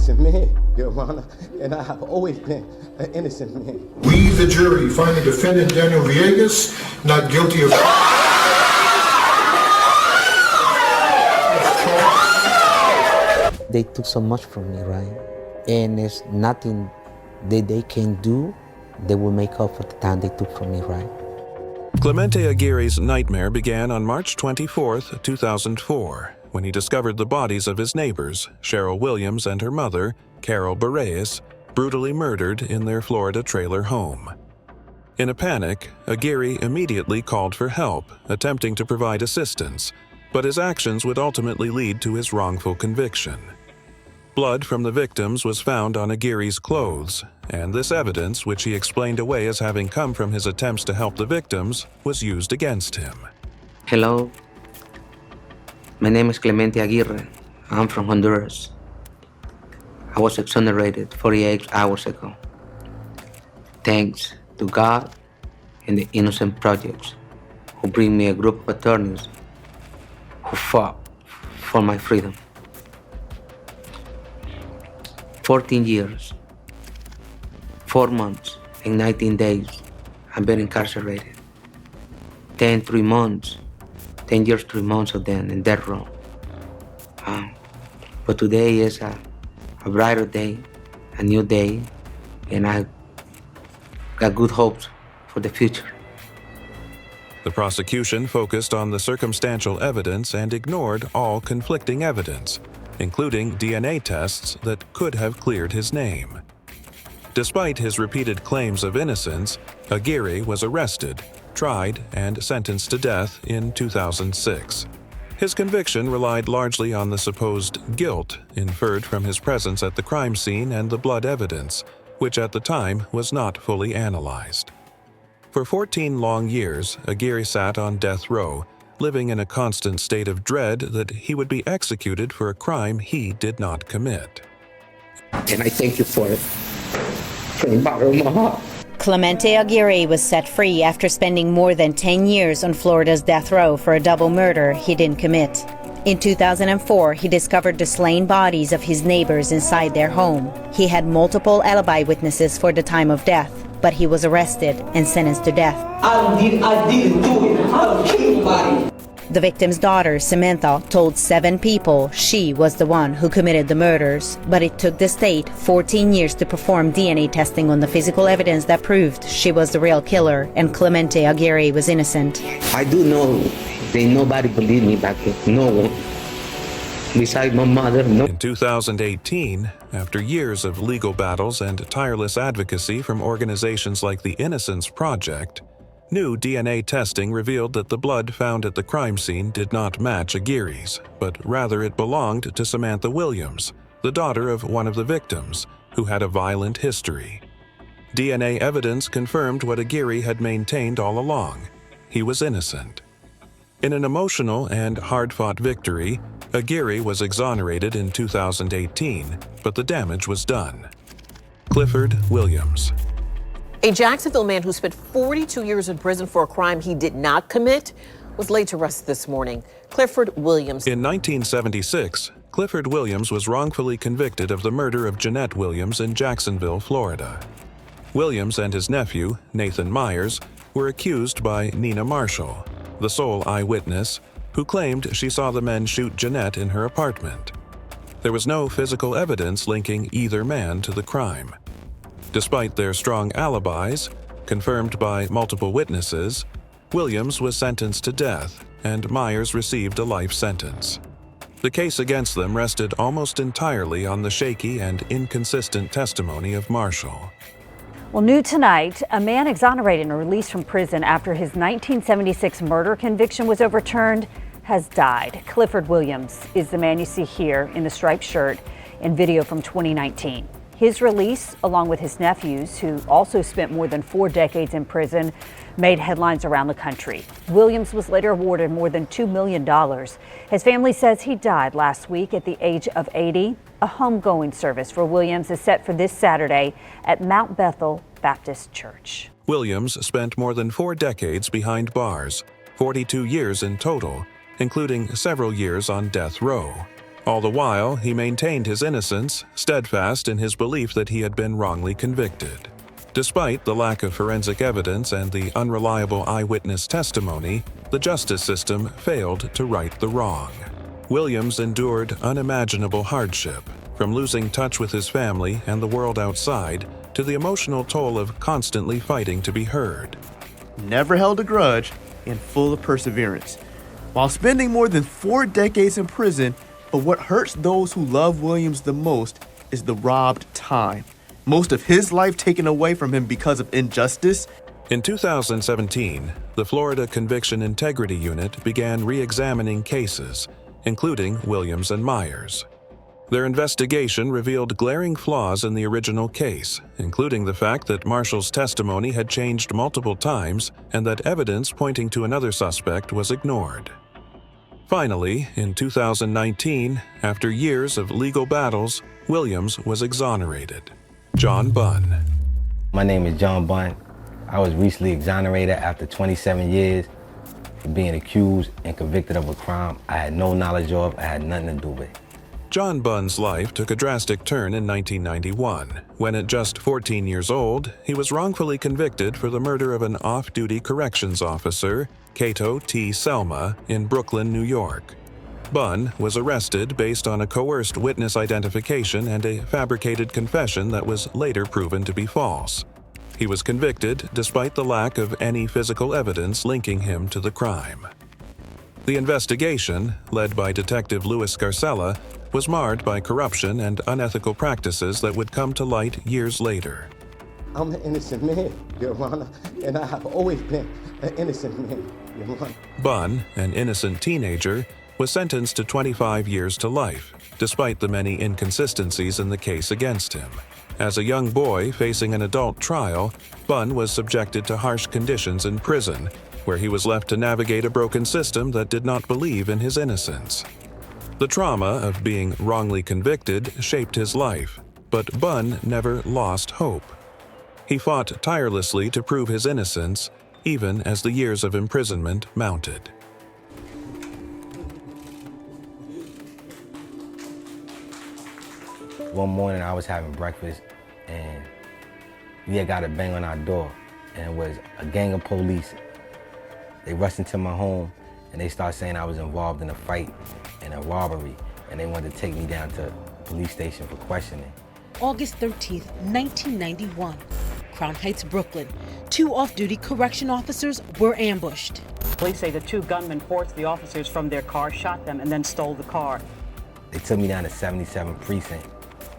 innocent man, Your Honor, and I have always been an innocent man. We, the jury, find the defendant Daniel Villegas not guilty of... They took so much from me, right? And there's nothing that they can do that will make up for the time they took from me, right? Clemente Aguirre's nightmare began on March 24, 2004, when he discovered the bodies of his neighbors, Cheryl Williams and her mother, Carol Bareas, brutally murdered in their Florida trailer home. In a panic, Aguirre immediately called for help, attempting to provide assistance, but his actions would ultimately lead to his wrongful conviction. Blood from the victims was found on Aguirre's clothes, and this evidence, which he explained away as having come from his attempts to help the victims, was used against him. Hello, my name is Clemente Aguirre. I'm from Honduras. I was exonerated 48 hours ago. Thanks to God and the Innocent Projects, who bring me a group of attorneys who fought for my freedom. 14 years, 4 months, and 19 days, I've been incarcerated. 10 years, 3 months of them in death row. But today is a brighter day, a new day, and I got good hopes for the future. The prosecution focused on the circumstantial evidence and ignored all conflicting evidence, including DNA tests that could have cleared his name. Despite his repeated claims of innocence, Aguirre was arrested, tried, and sentenced to death in 2006. His conviction relied largely on the supposed guilt inferred from his presence at the crime scene and the blood evidence, which at the time was not fully analyzed. For 14 long years, Aguirre sat on death row, living in a constant state of dread that he would be executed for a crime he did not commit. And I thank you for it. From the bottom of my heart. Clemente Aguirre was set free after spending more than 10 years on Florida's death row for a double murder he didn't commit. In 2004, he discovered the slain bodies of his neighbors inside their home. He had multiple alibi witnesses for the time of death, but he was arrested and sentenced to death. I didn't do it. I don't kill nobody. The victim's daughter, Samantha, told 7 people she was the one who committed the murders, but it took the state 14 years to perform DNA testing on the physical evidence that proved she was the real killer and Clemente Aguirre was innocent. I do know that nobody believed me back then. No one. Besides my mother, no. In 2018, after years of legal battles and tireless advocacy from organizations like the Innocence Project, new DNA testing revealed that the blood found at the crime scene did not match Aguirre's, but rather it belonged to Samantha Williams, the daughter of one of the victims, who had a violent history. DNA evidence confirmed what Aguirre had maintained all along. He was innocent. In an emotional and hard-fought victory, Aguirre was exonerated in 2018, but the damage was done. Clifford Williams. A Jacksonville man who spent 42 years in prison for a crime he did not commit was laid to rest this morning. Clifford Williams. In 1976, Clifford Williams was wrongfully convicted of the murder of Jeanette Williams in Jacksonville, Florida. Williams and his nephew, Nathan Myers, were accused by Nina Marshall, the sole eyewitness, who claimed she saw the men shoot Jeanette in her apartment. There was no physical evidence linking either man to the crime. Despite their strong alibis, confirmed by multiple witnesses, Williams was sentenced to death and Myers received a life sentence. The case against them rested almost entirely on the shaky and inconsistent testimony of Marshall. Well, new tonight, a man exonerated and released from prison after his 1976 murder conviction was overturned has died. Clifford Williams is the man you see here in the striped shirt in video from 2019. His release, along with his nephews, who also spent more than 4 decades in prison, made headlines around the country. Williams was later awarded more than $2 million. His family says he died last week at the age of 80. A homegoing service for Williams is set for this Saturday at Mount Bethel Baptist Church. Williams spent more than 4 decades behind bars, 42 years in total, including several years on death row. All the while, he maintained his innocence, steadfast in his belief that he had been wrongly convicted. Despite the lack of forensic evidence and the unreliable eyewitness testimony, the justice system failed to right the wrong. Williams endured unimaginable hardship, from losing touch with his family and the world outside to the emotional toll of constantly fighting to be heard. Never held a grudge and full of perseverance. While spending more than 4 decades in prison, but what hurts those who love Williams the most is the robbed time. Most of his life taken away from him because of injustice. In 2017, the Florida Conviction Integrity Unit began re-examining cases, including Williams and Myers. Their investigation revealed glaring flaws in the original case, including the fact that Marshall's testimony had changed multiple times and that evidence pointing to another suspect was ignored. Finally, in 2019, after years of legal battles, Williams was exonerated. John Bunn. My name is John Bunn. I was recently exonerated after 27 years for being accused and convicted of a crime I had no knowledge of, I had nothing to do with. John Bunn's life took a drastic turn in 1991, when at just 14 years old, he was wrongfully convicted for the murder of an off-duty corrections officer, Cato T. Selma, in Brooklyn, New York. Bunn was arrested based on a coerced witness identification and a fabricated confession that was later proven to be false. He was convicted despite the lack of any physical evidence linking him to the crime. The investigation, led by Detective Louis Scarcella, was marred by corruption and unethical practices that would come to light years later. I'm an innocent man, Your Honor, and I have always been an innocent man, Your Honor. Bunn, an innocent teenager, was sentenced to 25 years to life, despite the many inconsistencies in the case against him. As a young boy facing an adult trial, Bunn was subjected to harsh conditions in prison, where he was left to navigate a broken system that did not believe in his innocence. The trauma of being wrongly convicted shaped his life, but Bunn never lost hope. He fought tirelessly to prove his innocence, even as the years of imprisonment mounted. One morning I was having breakfast and we had got a bang on our door, and it was a gang of police. They rushed into my home and they started saying I was involved in a fight and a robbery, and they wanted to take me down to the police station for questioning. August 13th, 1991, Crown Heights, Brooklyn. 2 off-duty correction officers were ambushed. Police say the 2 gunmen forced the officers from their car, shot them, and then stole the car. They took me down to 77 Precinct.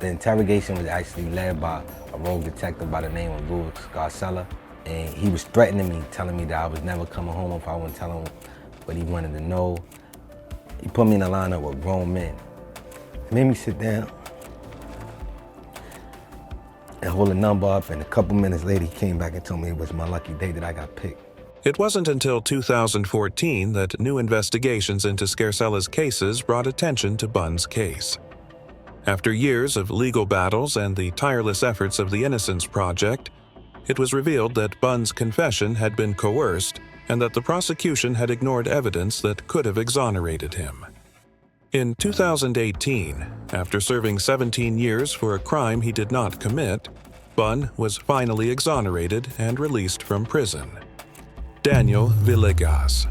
The interrogation was actually led by a rogue detective by the name of Louis Scarcella, and he was threatening me, telling me that I was never coming home if I wouldn't tell him what he wanted to know. He put me in a lineup with grown men. He made me sit down and hold a number up, and a couple minutes later he came back and told me it was my lucky day that I got picked. It wasn't until 2014 that new investigations into Scarcella's cases brought attention to Bunn's case. After years of legal battles and the tireless efforts of the Innocence Project, it was revealed that Bunn's confession had been coerced and that the prosecution had ignored evidence that could have exonerated him. In 2018, after serving 17 years for a crime he did not commit, Bunn was finally exonerated and released from prison. Daniel Villegas.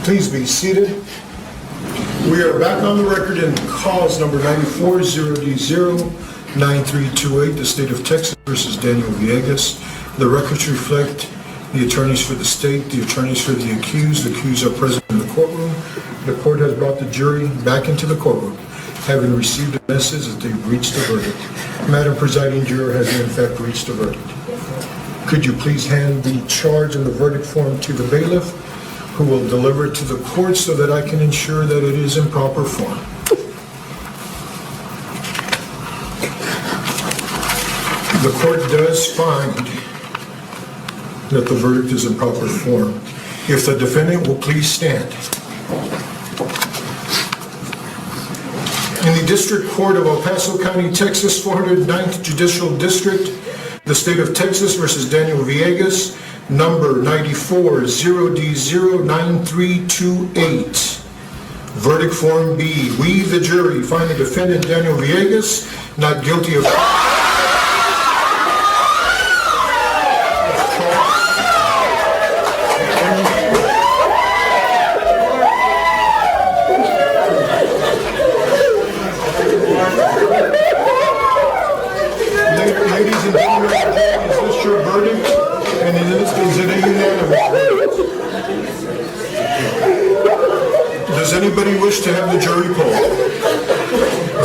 Please be seated. We are back on the record in cause number 940D09328, the state of Texas versus Daniel Villegas. The records reflect the attorneys for the state, the attorneys for the accused. The accused are present in the courtroom. The court has brought the jury back into the courtroom, having received a message that they've reached a verdict. Madam Presiding Juror has in fact reached a verdict. Could you please hand the charge and the verdict form to the bailiff, who will deliver it to the court so that I can ensure that it is in proper form. The court does find that the verdict is in proper form. If the defendant will please stand. In the District Court of El Paso County, Texas, 409th Judicial District, the State of Texas versus Daniel Villegas, number 94-0D09328. Verdict Form B. We, the jury, find the defendant Daniel Villegas not guilty of... Ladies and gentlemen, is this your verdict? And is it a unanimous verdict? Does anybody wish to have the jury polled?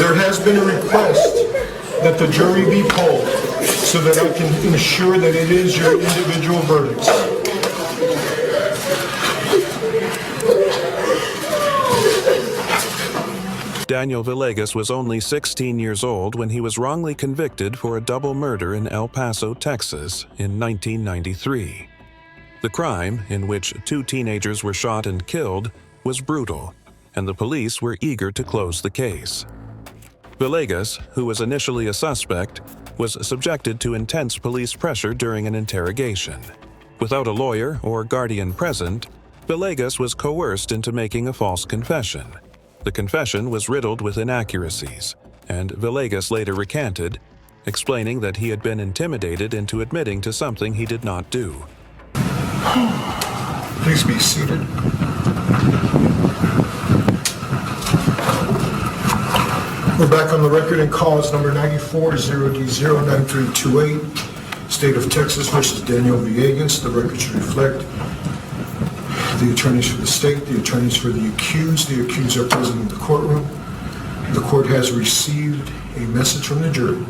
There has been a request that the jury be polled so that I can ensure that it is your individual verdicts. Daniel Villegas was only 16 years old when he was wrongly convicted for a double murder in El Paso, Texas, in 1993. The crime, in which 2 teenagers were shot and killed, was brutal, and the police were eager to close the case. Villegas, who was initially a suspect, was subjected to intense police pressure during an interrogation. Without a lawyer or guardian present, Villegas was coerced into making a false confession. The confession was riddled with inaccuracies, and Villegas later recanted, explaining that he had been intimidated into admitting to something he did not do. Please be seated. We're back on the record in cause number 94-0D09328, State of Texas versus Daniel Villegas. The record should reflect the attorneys for the state, the attorneys for the accused. The accused are present in the courtroom. The court has received a message from the jury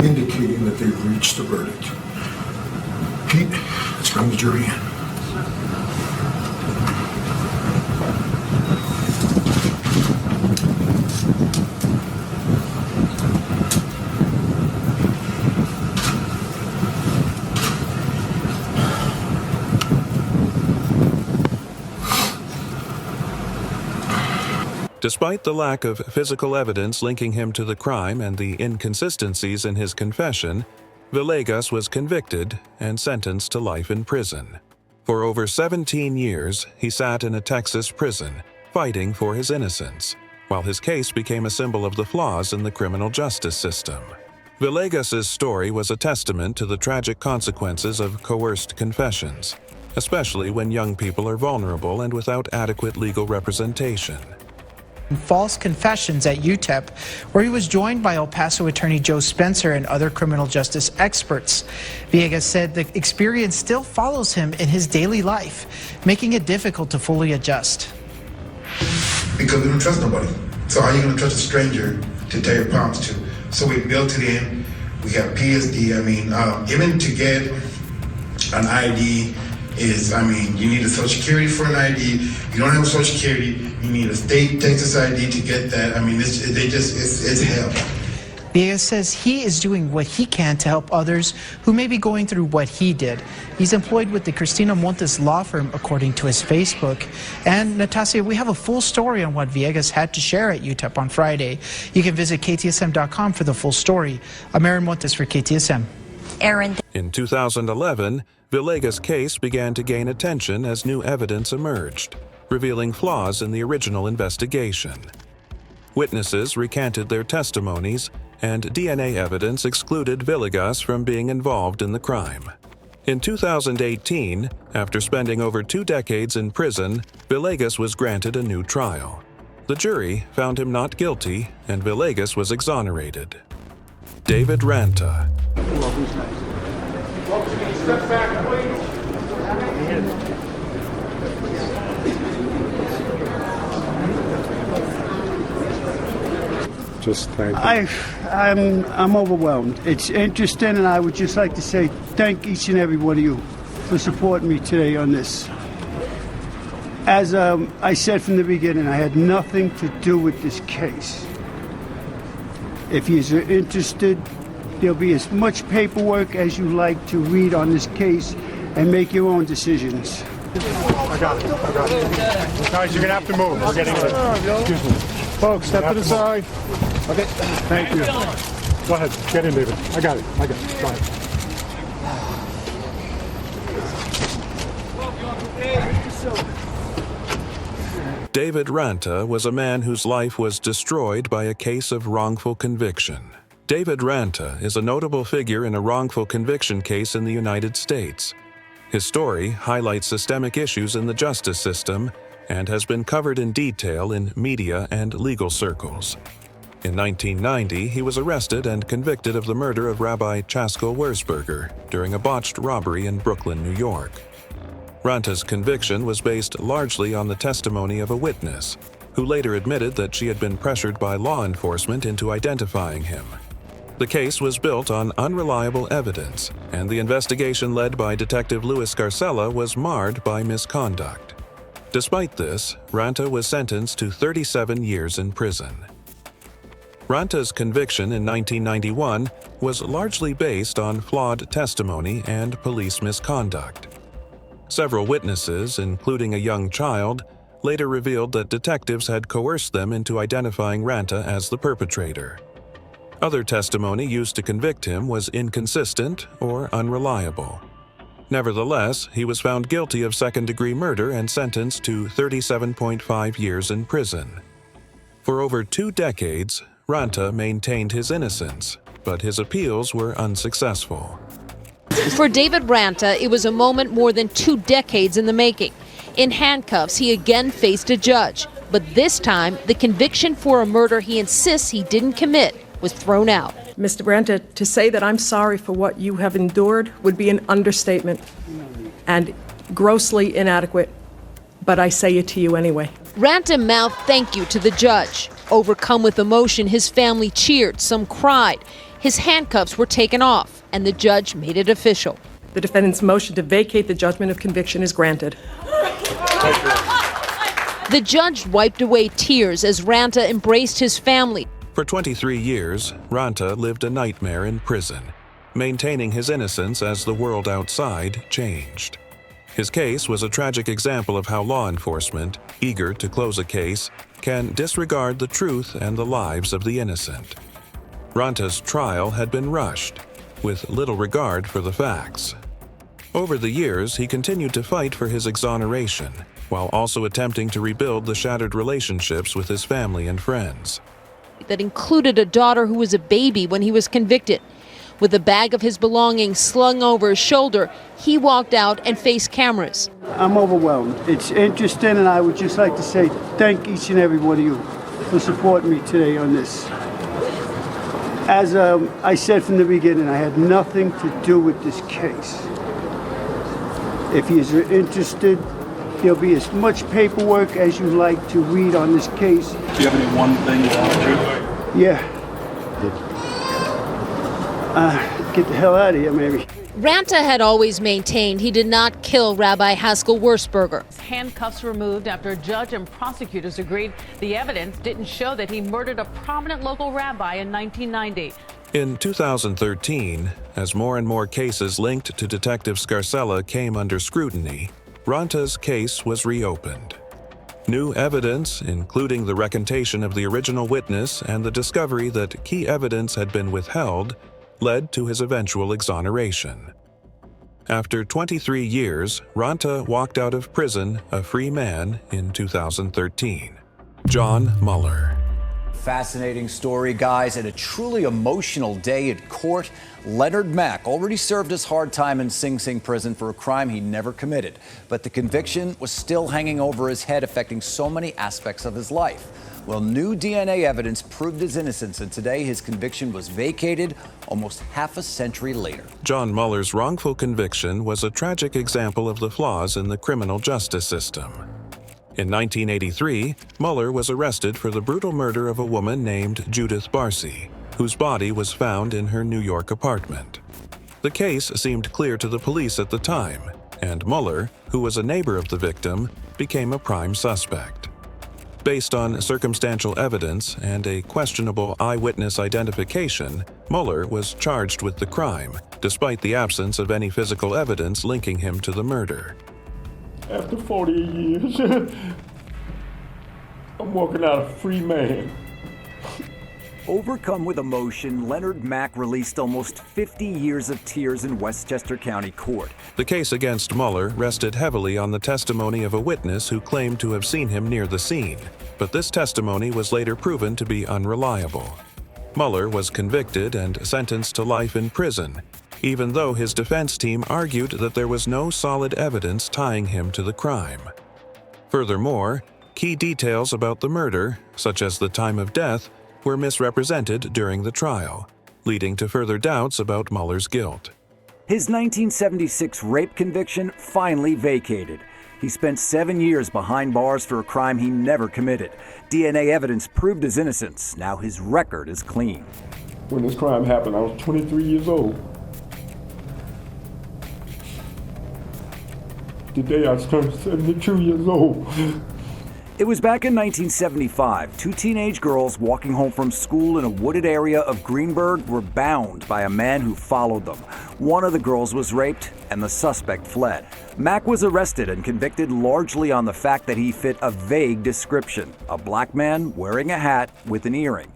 indicating that they've reached a verdict. Pete, let's bring the jury in. Despite the lack of physical evidence linking him to the crime and the inconsistencies in his confession, Villegas was convicted and sentenced to life in prison. For over 17 years, he sat in a Texas prison, fighting for his innocence, while his case became a symbol of the flaws in the criminal justice system. Villegas' story was a testament to the tragic consequences of coerced confessions, especially when young people are vulnerable and without adequate legal representation. False confessions at UTEP, where he was joined by El Paso attorney Joe Spencer and other criminal justice experts. Villegas said the experience still follows him in his daily life, making it difficult to fully adjust. Because we don't trust nobody. So how are you going to trust a stranger to tell your problems to? So we built it in. We have PSD. Even to get an ID is, you need a Social Security for an ID. You don't have a Social Security, you need a state Texas ID to get that. It's hell. Villegas says he is doing what he can to help others who may be going through what he did. He's employed with the Cristina Montes law firm, according to his Facebook. And Natasha, we have a full story on what Villegas had to share at UTEP on Friday. You can visit KTSM.com for the full story. I'm Aaron Montes for KTSM. Aaron. In 2011, Villegas' case began to gain attention as new evidence emerged, revealing flaws in the original investigation. Witnesses recanted their testimonies, and DNA evidence excluded Villegas from being involved in the crime. In 2018, after spending over 2 decades in prison, Villegas was granted a new trial. The jury found him not guilty, and Villegas was exonerated. David Ranta. Step back, please. Just thank you. I'm overwhelmed. It's interesting, and I would just like to say thank each and every one of you for supporting me today on this. As I said from the beginning, I had nothing to do with this case. If you're interested, there'll be as much paperwork as you like to read on this case, and make your own decisions. I got it. Guys, you're going to have to move. We're getting late. Excuse me. Folks, step to the side. Okay. Thank you. Go ahead. Get in, David. I got it. Go ahead. David Ranta was a man whose life was destroyed by a case of wrongful conviction. David Ranta is a notable figure in a wrongful conviction case in the United States. His story highlights systemic issues in the justice system and has been covered in detail in media and legal circles. In 1990, he was arrested and convicted of the murder of Rabbi Chaskell Wurzburger during a botched robbery in Brooklyn, New York. Ranta's conviction was based largely on the testimony of a witness, who later admitted that she had been pressured by law enforcement into identifying him. The case was built on unreliable evidence, and the investigation led by Detective Louis Scarcella was marred by misconduct. Despite this, Ranta was sentenced to 37 years in prison. Ranta's conviction in 1991 was largely based on flawed testimony and police misconduct. Several witnesses, including a young child, later revealed that detectives had coerced them into identifying Ranta as the perpetrator. Other testimony used to convict him was inconsistent or unreliable. Nevertheless, he was found guilty of second-degree murder and sentenced to 37.5 years in prison. For over 2 decades, Ranta maintained his innocence, but his appeals were unsuccessful. For David Ranta, it was a moment more than 2 decades in the making. In handcuffs, he again faced a judge, but this time, the conviction for a murder he insists he didn't commit was thrown out. Mr. Ranta, to say that I'm sorry for what you have endured would be an understatement and grossly inadequate, but I say it to you anyway. Ranta mouthed thank you to the judge. Overcome with emotion, his family cheered, some cried. His handcuffs were taken off, and the judge made it official. The defendant's motion to vacate the judgment of conviction is granted. The judge wiped away tears as Ranta embraced his family. For 23 years, Ranta lived a nightmare in prison, maintaining his innocence as the world outside changed. His case was a tragic example of how law enforcement, eager to close a case, can disregard the truth and the lives of the innocent. Ranta's trial had been rushed, with little regard for the facts. Over the years, he continued to fight for his exoneration, while also attempting to rebuild the shattered relationships with his family and friends. That included a daughter who was a baby when he was convicted. With a bag of his belongings slung over his shoulder, he walked out and faced cameras. I'm overwhelmed. It's interesting, and I would just like to say thank each and every one of you for supporting me today on this. As I said from the beginning, I had nothing to do with this case. If you're interested, there'll be as much paperwork as you like to read on this case. Do you have any one thing you want to do? Yeah. Get the hell out of here, maybe. Ranta had always maintained he did not kill Rabbi Haskell Wurzburger. Handcuffs removed after a judge and prosecutors agreed the evidence didn't show that he murdered a prominent local rabbi in 1990. In 2013, as more and more cases linked to Detective Scarcella came under scrutiny, Ranta's case was reopened. New evidence, including the recantation of the original witness and the discovery that key evidence had been withheld, led to his eventual exoneration. After 23 years, Ranta walked out of prison a free man in 2013. John Muller. Fascinating story, guys, and a truly emotional day at court. Leonard Mack already served his hard time in Sing Sing prison for a crime he never committed, but the conviction was still hanging over his head, affecting so many aspects of his life. Well, new DNA evidence proved his innocence, and today his conviction was vacated almost half a century later. John Muller's wrongful conviction was a tragic example of the flaws in the criminal justice system. In 1983, Muller was arrested for the brutal murder of a woman named Judith Barcy, whose body was found in her New York apartment. The case seemed clear to the police at the time, and Muller, who was a neighbor of the victim, became a prime suspect. Based on circumstantial evidence and a questionable eyewitness identification, Mueller was charged with the crime, despite the absence of any physical evidence linking him to the murder. After 48 years, I'm walking out a free man. Overcome with emotion, Leonard Mack released almost 50 years of tears in Westchester County Court. The case against Mueller rested heavily on the testimony of a witness who claimed to have seen him near the scene, but this testimony was later proven to be unreliable. Mueller was convicted and sentenced to life in prison, even though his defense team argued that there was no solid evidence tying him to the crime. Furthermore, key details about the murder, such as the time of death, were misrepresented during the trial, leading to further doubts about Mueller's guilt. His 1976 rape conviction finally vacated. He spent 7 years behind bars for a crime he never committed. DNA evidence proved his innocence. Now his record is clean. When this crime happened, I was 23 years old. Today I turned 72 years old. It was back in 1975. Two teenage girls walking home from school in a wooded area of Greenburgh were bound by a man who followed them. One of the girls was raped, and the suspect fled. Mack was arrested and convicted largely on the fact that he fit a vague description: a black man wearing a hat with an earring.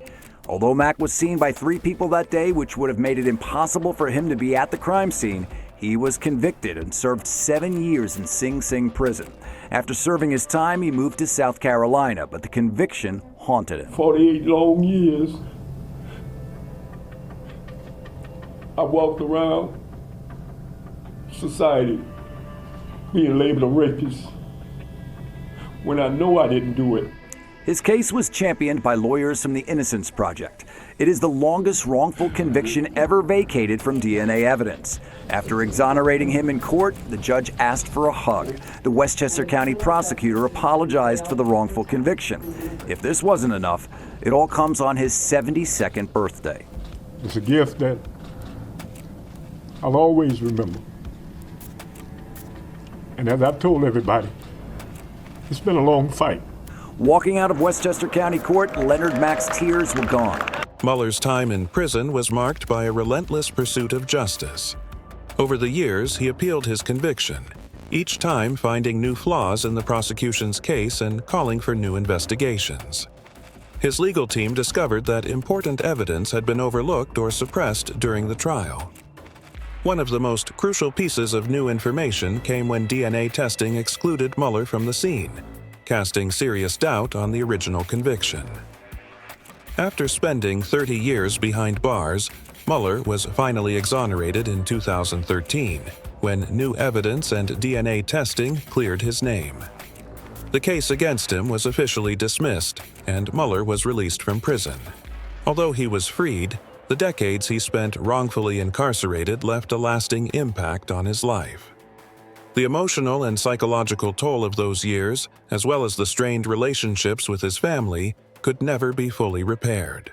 Although Mack was seen by 3 people that day, which would have made it impossible for him to be at the crime scene, he was convicted and served 7 years in Sing Sing prison. After serving his time, he moved to South Carolina, but the conviction haunted him. 48 long years, I walked around society being labeled a rapist when I know I didn't do it. His case was championed by lawyers from the Innocence Project. It is the longest wrongful conviction ever vacated from DNA evidence. After exonerating him in court, the judge asked for a hug. The Westchester County prosecutor apologized for the wrongful conviction. If this wasn't enough, it all comes on his 72nd birthday. It's a gift that I'll always remember. And as I've told everybody, it's been a long fight. Walking out of Westchester County Court, Leonard Mack's tears were gone. Mueller's time in prison was marked by a relentless pursuit of justice. Over the years, he appealed his conviction, each time finding new flaws in the prosecution's case and calling for new investigations. His legal team discovered that important evidence had been overlooked or suppressed during the trial. One of the most crucial pieces of new information came when DNA testing excluded Mueller from the scene, casting serious doubt on the original conviction. After spending 30 years behind bars, Mueller was finally exonerated in 2013, when new evidence and DNA testing cleared his name. The case against him was officially dismissed, and Mueller was released from prison. Although he was freed, the decades he spent wrongfully incarcerated left a lasting impact on his life. The emotional and psychological toll of those years, as well as the strained relationships with his family, could never be fully repaired.